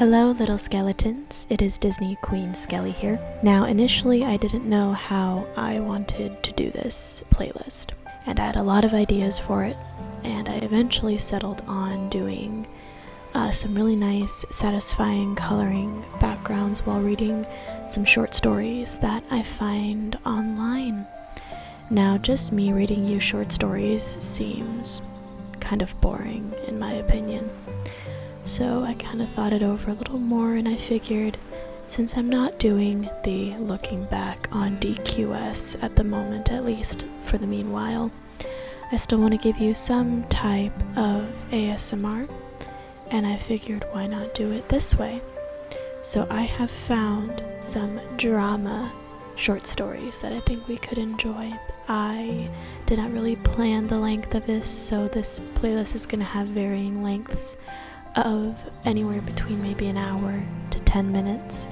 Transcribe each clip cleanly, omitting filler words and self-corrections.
Hello little skeletons, it is Disney Queen Skelly here. Now initially I didn't know how I wanted to do this playlist, and I had a lot of ideas for it, and I eventually settled on doing some really nice, satisfying coloring backgrounds while reading some short stories that I find online. Now just me reading you short stories seems kind of boring in my opinion. So I kind of thought it over a little more, and I figured since I'm not doing the looking back on DQS at the moment, at least for the meanwhile, I still want to give you some type of ASMR, and I figured why not do it this way. So I have found some drama short stories that I think we could enjoy. I did not really plan the length of this, so this playlist is going to have varying lengths of anywhere between maybe an hour to 10 minutes.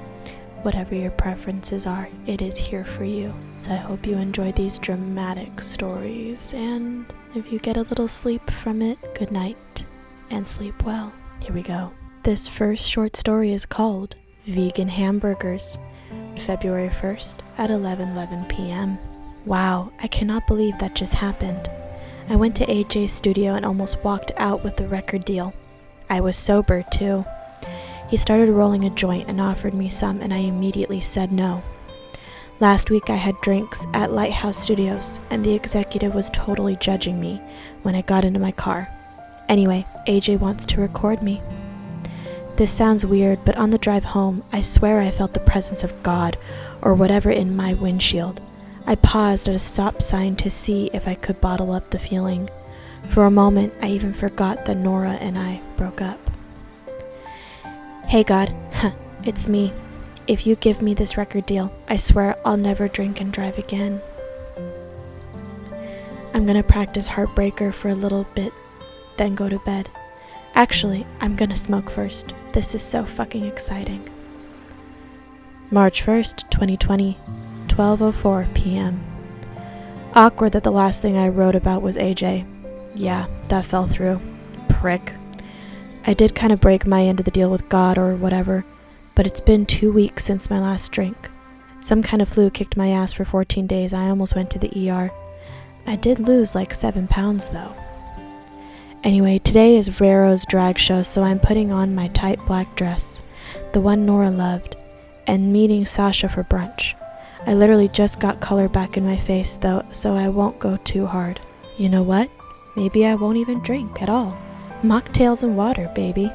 Whatever your preferences are, it is here for you. So I hope you enjoy these dramatic stories, and if you get a little sleep from it, good night and sleep well. Here we go. This first short story is called Vegan Hamburgers, February 1st at 11:11 p.m. Wow, I cannot believe that just happened. I went to AJ's studio and almost walked out with the record deal. I was sober too. He started rolling a joint and offered me some, and I immediately said no. Last week I had drinks at Lighthouse Studios, and the executive was totally judging me when I got into my car. Anyway, AJ wants to record me. This sounds weird, but on the drive home, I swear I felt the presence of God or whatever in my windshield. I paused at a stop sign to see if I could bottle up the feeling. For a moment, I even forgot that Nora and I broke up. Hey God, it's me. If you give me this record deal, I swear I'll never drink and drive again. I'm gonna practice Heartbreaker for a little bit, then go to bed. Actually, I'm gonna smoke first. This is so fucking exciting. March 1st, 2020, 12:04 p.m. Awkward that the last thing I wrote about was AJ. Yeah, that fell through. Prick. I did kind of break my end of the deal with God or whatever, but it's been 2 weeks since my last drink. Some kind of flu kicked my ass for 14 days. I almost went to the ER. I did lose like 7 pounds though. Anyway, today is Vero's drag show, so I'm putting on my tight black dress, the one Nora loved, and meeting Sasha for brunch. I literally just got color back in my face though, so I won't go too hard. You know what? Maybe I won't even drink at all. Mocktails and water, baby.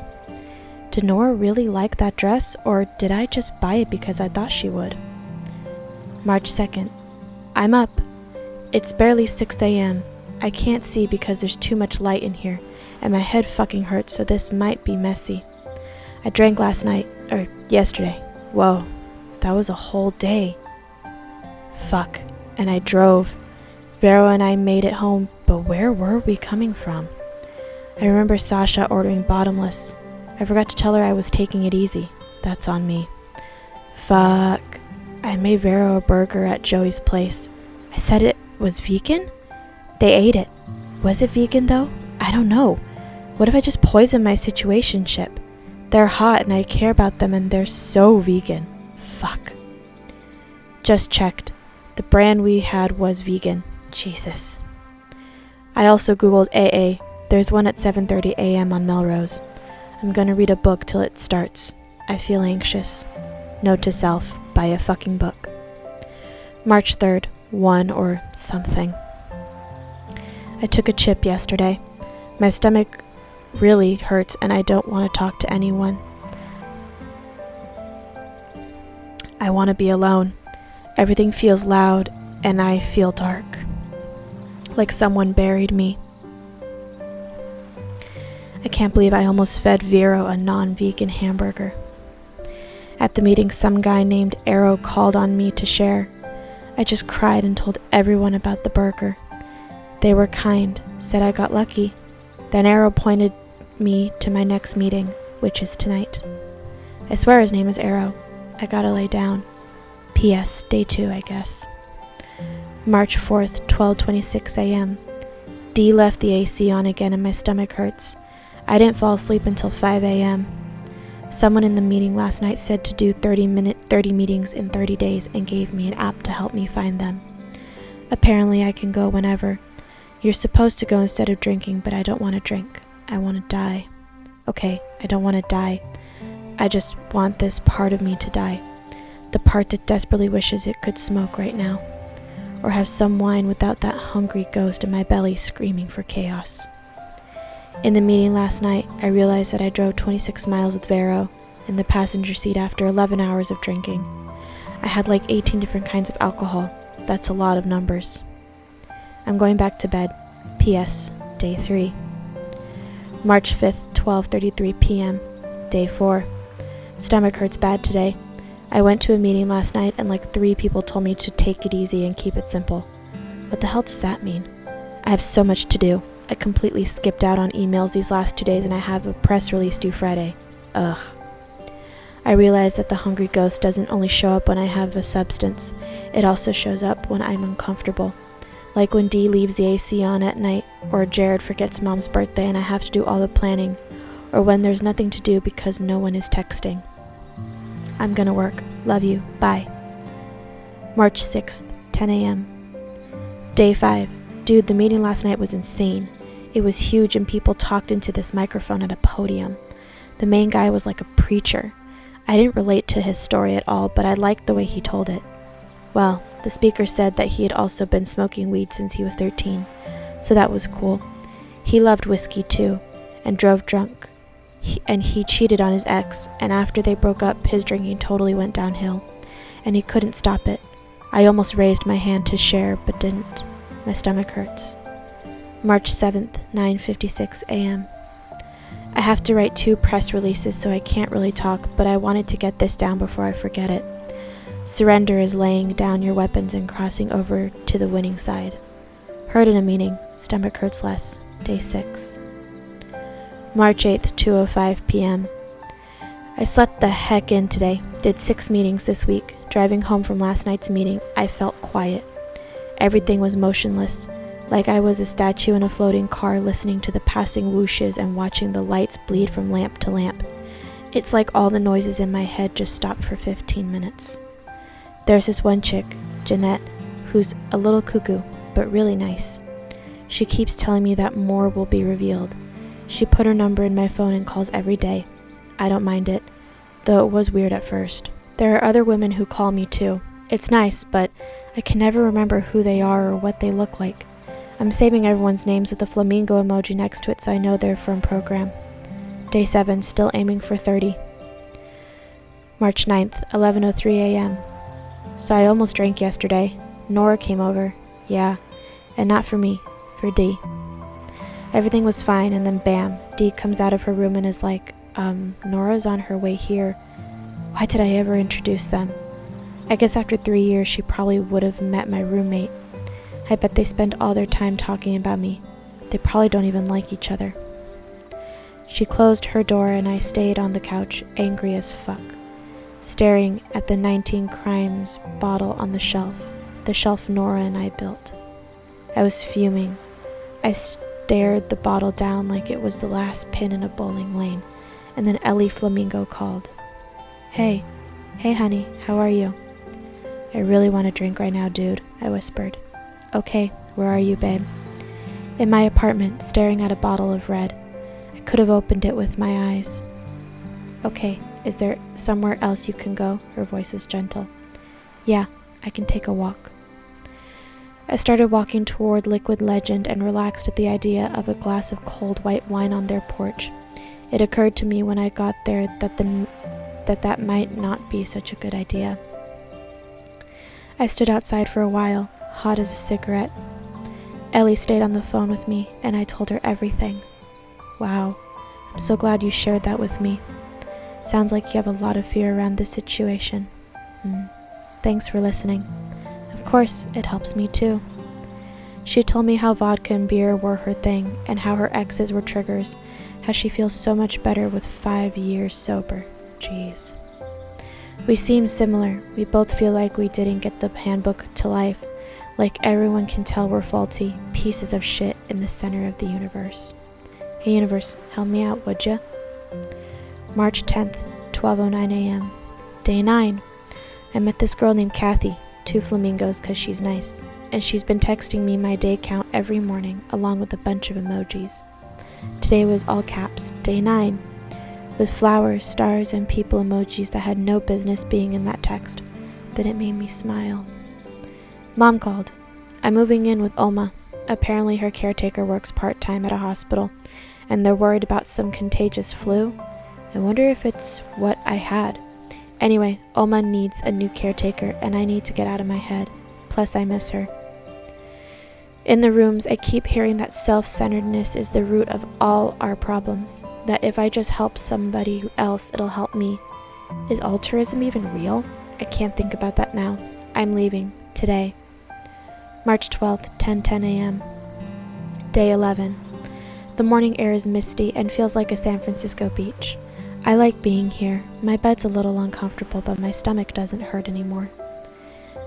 Did Nora really like that dress, or did I just buy it because I thought she would? March 2nd. I'm up. It's barely 6 a.m. I can't see because there's too much light in here, and my head fucking hurts, so this might be messy. I drank last night, or yesterday. Whoa, that was a whole day. Fuck, and I drove. Vero and I made it home, but where were we coming from? I remember Sasha ordering bottomless. I forgot to tell her I was taking it easy. That's on me. Fuck. I made Vero a burger at Joey's place. I said it was vegan? They ate it. Was it vegan though? I don't know. What if I just poisoned my situationship? They're hot and I care about them, and they're so vegan. Fuck. Just checked. The brand we had was vegan. Jesus. I also googled AA. There's one at 7:30 a.m. on Melrose. I'm gonna read a book till it starts. I feel anxious. Note to self, buy a fucking book. March 3rd, 1 or something. I took a chip yesterday. My stomach really hurts and I don't want to talk to anyone. I want to be alone. Everything feels loud and I feel dark. Like someone buried me. I can't believe I almost fed Vero a non-vegan hamburger. At the meeting, some guy named Arrow called on me to share. I just cried and told everyone about the burger. They were kind, said I got lucky. Then Arrow pointed me to my next meeting, which is tonight. I swear his name is Arrow. I gotta lay down. P.S. Day 2, I guess. March 4th, 12:26 a.m. D left the AC on again and my stomach hurts. I didn't fall asleep until 5 a.m. Someone in the meeting last night said to do 30 meetings in 30 days and gave me an app to help me find them. Apparently I can go whenever. You're supposed to go instead of drinking, but I don't want to drink. I want to die. Okay, I don't want to die. I just want this part of me to die. The part that desperately wishes it could smoke right now. Or have some wine without that hungry ghost in my belly screaming for chaos. In the meeting last night, I realized that I drove 26 miles with Vero in the passenger seat after 11 hours of drinking. I had like 18 different kinds of alcohol. That's a lot of numbers. I'm going back to bed. P.S. Day 3. March 5th, 12:33 p.m. Day 4. Stomach hurts bad today. I went to a meeting last night and like 3 people told me to take it easy and keep it simple. What the hell does that mean? I have so much to do. I completely skipped out on emails these last 2 days and I have a press release due Friday. Ugh. I realized that the hungry ghost doesn't only show up when I have a substance, it also shows up when I'm uncomfortable. Like when Dee leaves the AC on at night, or Jared forgets Mom's birthday and I have to do all the planning, or when there's nothing to do because no one is texting. I'm gonna work. Love you. Bye. March 6th, 10 a.m. Day 5. Dude, the meeting last night was insane. It was huge and people talked into this microphone at a podium. The main guy was like a preacher. I didn't relate to his story at all, but I liked the way he told it. Well, the speaker said that he had also been smoking weed since he was 13, so that was cool. He loved whiskey too, and drove drunk. He cheated on his ex, and after they broke up, his drinking totally went downhill, and he couldn't stop it. I almost raised my hand to share, but didn't. My stomach hurts. March 7th, 9:56 a.m. I have to write 2 press releases, so I can't really talk, but I wanted to get this down before I forget it. Surrender is laying down your weapons and crossing over to the winning side. Heard in a meeting. Stomach hurts less. Day 6. March 8th, 2:05 p.m. I slept the heck in today. Did 6 meetings this week. Driving home from last night's meeting, I felt quiet. Everything was motionless, like I was a statue in a floating car listening to the passing whooshes and watching the lights bleed from lamp to lamp. It's like all the noises in my head just stopped for 15 minutes. There's this one chick, Jeanette, who's a little cuckoo, but really nice. She keeps telling me that more will be revealed. She put her number in my phone and calls every day. I don't mind it, though it was weird at first. There are other women who call me too. It's nice, but I can never remember who they are or what they look like. I'm saving everyone's names with the flamingo emoji next to it so I know they're from program. Day 7, still aiming for 30. March 9th, 11:03 a.m. So I almost drank yesterday. Nora came over. Yeah, and not for me, for Dee. Everything was fine, and then bam, Dee comes out of her room and is like, Nora's on her way here. Why did I ever introduce them? I guess after 3 years she probably would have met my roommate. I bet they spend all their time talking about me. They probably don't even like each other. She closed her door and I stayed on the couch, angry as fuck, staring at the 19 Crimes bottle on the shelf Nora and I built. I was fuming. I stared the bottle down like it was the last pin in a bowling lane, and then Ellie Flamingo called. Hey honey, how are you? I really want a drink right now, dude, I whispered. Okay, where are you, babe? In my apartment, staring at a bottle of red. I could have opened it with my eyes. Okay, is there somewhere else you can go? Her voice was gentle. Yeah, I can take a walk. I started walking toward Liquid Legend and relaxed at the idea of a glass of cold white wine on their porch. It occurred to me when I got there that might not be such a good idea. I stood outside for a while, hot as a cigarette. Ellie stayed on the phone with me, and I told her everything. Wow, I'm so glad you shared that with me. Sounds like you have a lot of fear around this situation. Thanks for listening. Of course, it helps me too. She told me how vodka and beer were her thing, and how her exes were triggers, how she feels so much better with 5 years sober. Jeez. We seem similar. We both feel like we didn't get the handbook to life, like everyone can tell we're faulty, pieces of shit in the center of the universe. Hey universe, help me out, would ya? March 10th, 12:09 a.m. Day 9. I met this girl named Kathy, 2 flamingos because she's nice, and she's been texting me my day count every morning along with a bunch of emojis. Today was all caps, day 9, with flowers, stars, and people emojis that had no business being in that text, but it made me smile. Mom called. I'm moving in with Oma. Apparently her caretaker works part-time at a hospital, and they're worried about some contagious flu. I wonder if it's what I had. Anyway, Oma needs a new caretaker, and I need to get out of my head. Plus, I miss her. In the rooms, I keep hearing that self-centeredness is the root of all our problems, that if I just help somebody else, it'll help me. Is altruism even real? I can't think about that now. I'm leaving. Today. March 12th, 10:10 a.m. Day 11. The morning air is misty and feels like a San Francisco beach. I like being here. My bed's a little uncomfortable, but my stomach doesn't hurt anymore.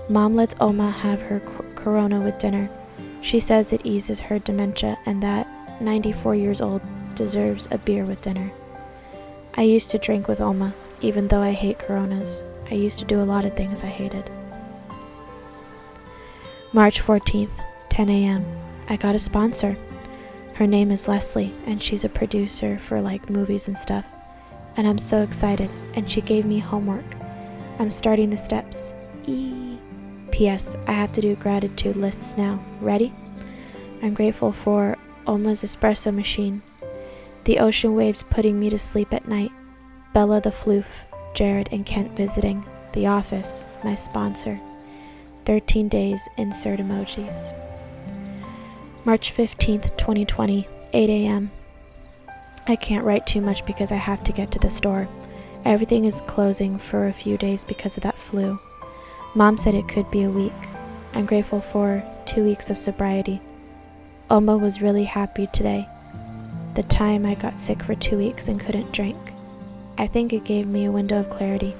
Mom lets Oma have her Corona with dinner. She says it eases her dementia and that 94 years old deserves a beer with dinner. I used to drink with Oma, even though I hate Coronas. I used to do a lot of things I hated. March 14th, 10 a.m. I got a sponsor. Her name is Leslie, and she's a producer for movies and stuff. And I'm so excited, and she gave me homework. I'm starting the steps. P.S. I have to do gratitude lists now. Ready? I'm grateful for Oma's espresso machine, the ocean waves putting me to sleep at night, Bella the floof, Jared and Kent visiting, the office, my sponsor, 13 days, insert emojis. March 15th, 2020, 8 a.m. I can't write too much because I have to get to the store. Everything is closing for a few days because of that flu. Mom said it could be a week. I'm grateful for 2 weeks of sobriety. Oma was really happy today. The time I got sick for 2 weeks and couldn't drink. I think it gave me a window of clarity.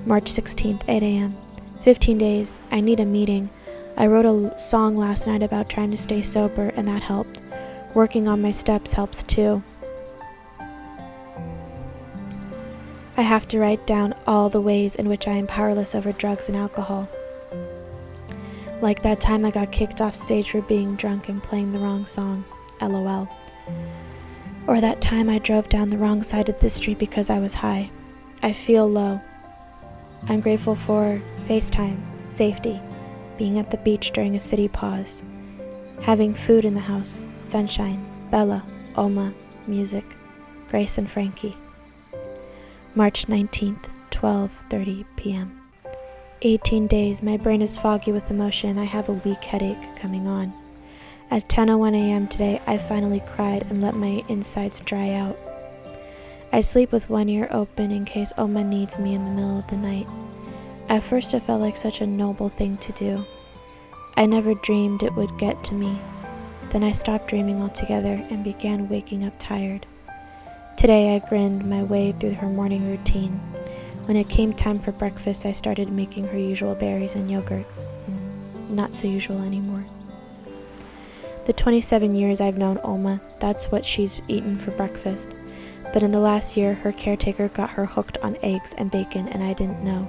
March 16th, 8 a.m. 15 days. I need a meeting. I wrote a song last night about trying to stay sober, and that helped. Working on my steps helps too. I have to write down all the ways in which I am powerless over drugs and alcohol. Like that time I got kicked off stage for being drunk and playing the wrong song. LOL. Or that time I drove down the wrong side of the street because I was high. I feel low. I'm grateful for FaceTime, safety, being at the beach during a city pause, having food in the house, sunshine, Bella, Oma, music, Grace and Frankie. March 19th, 12:30 p.m. 18 days, my brain is foggy with emotion. I have a weak headache coming on. At 10:01 a.m. today, I finally cried and let my insides dry out. I sleep with one ear open in case Oma needs me in the middle of the night. At first it felt like such a noble thing to do. I never dreamed it would get to me. Then I stopped dreaming altogether and began waking up tired. Today I grinned my way through her morning routine. When it came time for breakfast, I started making her usual berries and yogurt. Not so usual anymore. The 27 years I've known Oma, that's what she's eaten for breakfast. But in the last year, her caretaker got her hooked on eggs and bacon, and I didn't know.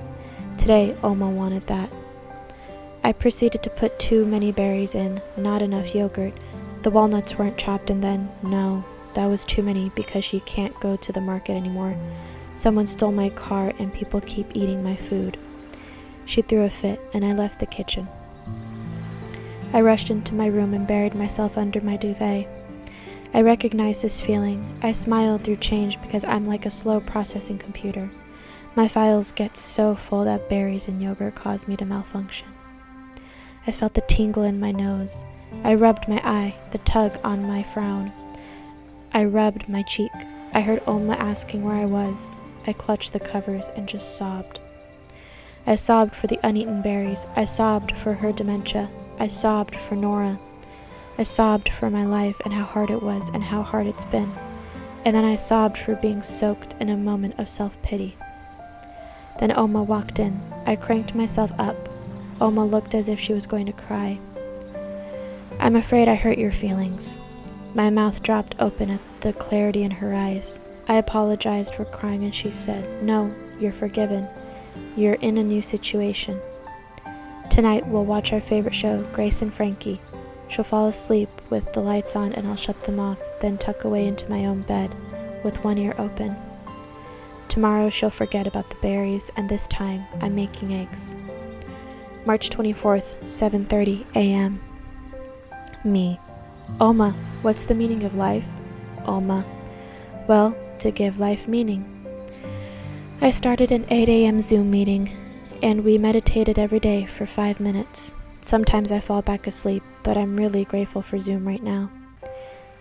Today, Oma wanted that. I proceeded to put too many berries in, not enough yogurt. The walnuts weren't chopped, and then, no, that was too many because she can't go to the market anymore. Someone stole my car and people keep eating my food. She threw a fit, and I left the kitchen. I rushed into my room and buried myself under my duvet. I recognized this feeling. I smiled through change because I'm like a slow processing computer. My files get so full that berries and yogurt cause me to malfunction. I felt the tingle in my nose. I rubbed my eye, the tug on my frown. I rubbed my cheek. I heard Oma asking where I was. I clutched the covers and just sobbed. I sobbed for the uneaten berries. I sobbed for her dementia. I sobbed for Nora. I sobbed for my life and how hard it was and how hard it's been. And then I sobbed for being soaked in a moment of self-pity. Then Oma walked in. I cranked myself up. Oma looked as if she was going to cry. I'm afraid I hurt your feelings. My mouth dropped open at the clarity in her eyes. I apologized for crying and she said, "No, you're forgiven. You're in a new situation. Tonight we'll watch our favorite show, Grace and Frankie. She'll fall asleep with the lights on and I'll shut them off, then tuck away into my own bed with one ear open. Tomorrow she'll forget about the berries, and this time I'm making eggs." March 24th, 7:30 a.m. Me. Oma, what's the meaning of life? Oma. Well, to give life meaning. I started an 8 a.m. Zoom meeting, and we meditated every day for 5 minutes. Sometimes I fall back asleep, but I'm really grateful for Zoom right now.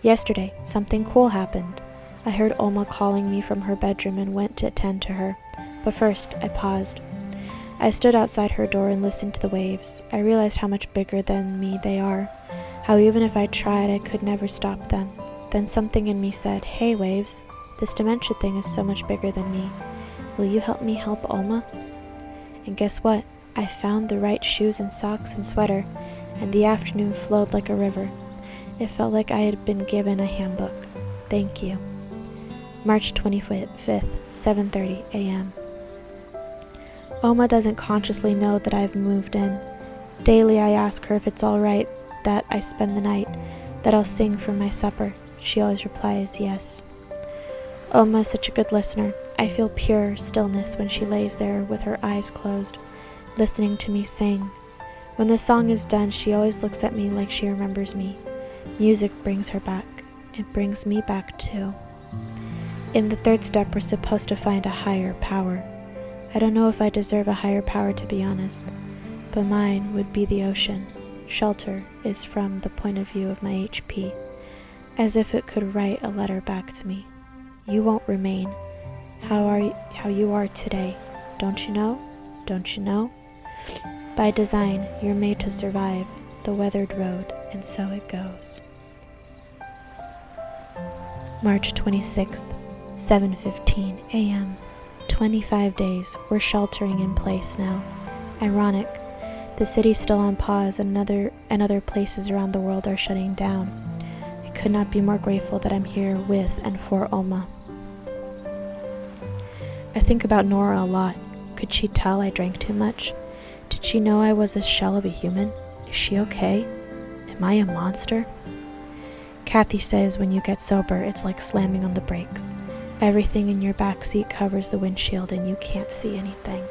Yesterday, something cool happened. I heard Oma calling me from her bedroom and went to attend to her, but first I paused. I stood outside her door and listened to the waves. I realized how much bigger than me they are, how even if I tried I could never stop them. Then something in me said, "Hey waves, this dementia thing is so much bigger than me. Will you help me help Oma?" And guess what? I found the right shoes and socks and sweater, and the afternoon flowed like a river. It felt like I had been given a handbook. Thank you. March 25th, 7:30 a.m. Oma doesn't consciously know that I've moved in. Daily I ask her if it's all right that I spend the night, that I'll sing for my supper. She always replies yes. Oma is such a good listener. I feel pure stillness when she lays there with her eyes closed, listening to me sing. When the song is done, she always looks at me like she remembers me. Music brings her back. It brings me back too. In the third step, we're supposed to find a higher power. I don't know if I deserve a higher power, to be honest, but mine would be the ocean. Shelter is from the point of view of my HP, as if it could write a letter back to me. You won't remain how you are today. Don't you know? Don't you know? By design, you're made to survive the weathered road, and so it goes. March 26th, 7:15 a.m. 25 days, we're sheltering in place now. Ironic, the city's still on pause and other places around the world are shutting down. I could not be more grateful that I'm here with and for Oma. I think about Nora a lot. Could she tell I drank too much? Did she know I was a shell of a human? Is she okay? Am I a monster? Kathy says when you get sober, it's like slamming on the brakes. Everything in your back seat covers the windshield and you can't see anything.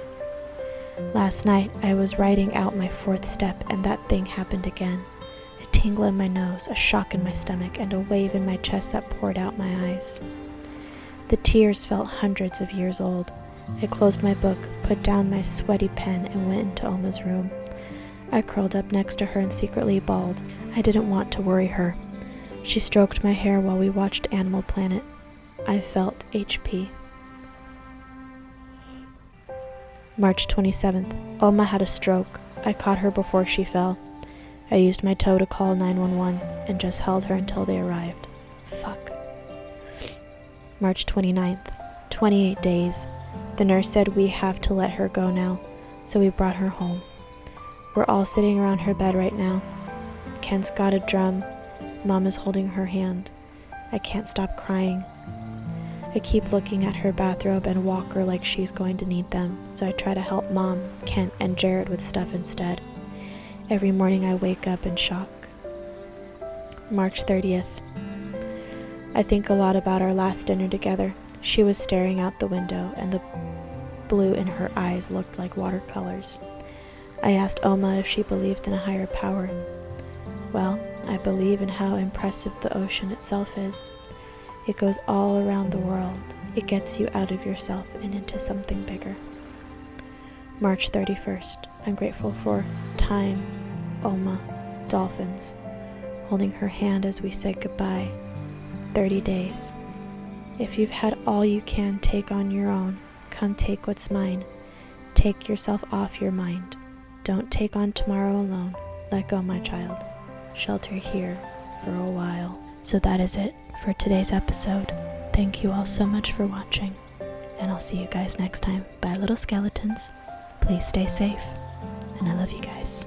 Last night, I was writing out my 4th step and that thing happened again. A tingle in my nose, a shock in my stomach, and a wave in my chest that poured out my eyes. The tears felt hundreds of years old. I closed my book, put down my sweaty pen, and went into Oma's room. I curled up next to her and secretly bawled. I didn't want to worry her. She stroked my hair while we watched Animal Planet. I felt HP. March 27th. Oma had a stroke. I caught her before she fell. I used my toe to call 911 and just held her until they arrived. Fuck. March 29th. 28 days. The nurse said we have to let her go now, so we brought her home. We're all sitting around her bed right now. Kent's got a drum. Mom is holding her hand. I can't stop crying. I keep looking at her bathrobe and walker like she's going to need them, so I try to help Mom, Kent, and Jared with stuff instead. Every morning I wake up in shock. March 30th. I think a lot about our last dinner together. She was staring out the window, and the blue in her eyes looked like watercolors. I asked Oma if she believed in a higher power. Well, I believe in how impressive the ocean itself is. It goes all around the world. It gets you out of yourself and into something bigger. March 31st. I'm grateful for time, Oma, dolphins, holding her hand as we say goodbye. 30 days. If you've had all you can take on your own, come take what's mine. Take yourself off your mind. Don't take on tomorrow alone. Let go, my child. Shelter here for a while. So that is it for today's episode. Thank you all so much for watching, and I'll see you guys next time. Bye, little skeletons. Please stay safe, and I love you guys.